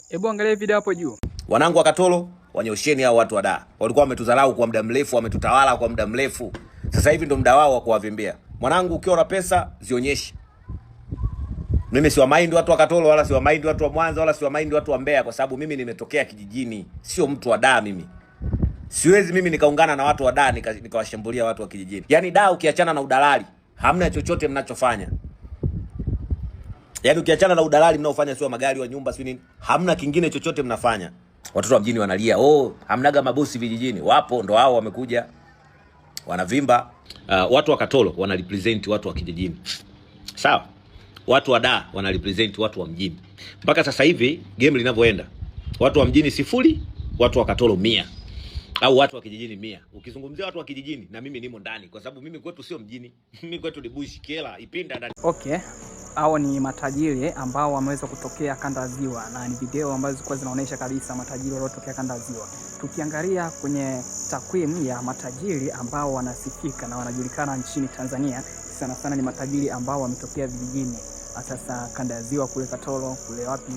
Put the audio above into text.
Hebu angalia video hapo juu. Wanangu wa Katoro, wanyosheni hao watu wa Dar. Walikuwa wametudharau kwa muda mrefu, wametutawala kwa muda mrefu. Sasa hivi ndo muda wao wa kuwavimbia. Mwanangu, ukiwa na pesa zionyeshe. Mimi si wa mind watu wa Katoro, wala si wa mind watu wa Mwanza, wala si wa mind watu wa Mbeya, kwa sababu mimi nimetokea kijijini, sio mtu wa Dar mimi. Siwezi mimi nikaungana na watu wa Dar nikawashambulia watu wa kijijini. Yaani Dar ukiachana na udalali, hamna chochote mnachofanya. Yaani ukiachana na udalali mnaofanya, sio magari wa nyumba, sio nini, hamna kingine chochote mnafanya. Watoto wa mjini wanalia, hamnaga mabosi vijijini. Wapo, ndo hao wamekuja wanavimba. Watu wa Katoro wana represent watu wa kijijini. Sawa? Watu wa Dar wana represent watu wa mjini. Mpaka sasa hivi game linavyoenda, watu wa mjini 0, watu wa Katoro 100. Au watu wa kijijini 100. Ukizungumzia watu wa kijijini, na mimi nimo ndani, kwa sababu mimi kwetu sio mjini. Mimi kwetu ni bush, Kela, Ipinda ndani. Okay. Hao ni matajiri ambao wameweza kutokea kanda ya Ziwa, na ni video ambazo zilikuwa zinaonyesha kabisa matajiri waliotokea kanda ya Ziwa. Tukiangalia kwenye takwimu ya matajiri ambao wanasifika na wanajulikana nchini Tanzania, sana sana ni matajiri ambao wametokea vijijini. Sasa kanda ya Ziwa kule Katoro, kule wapi?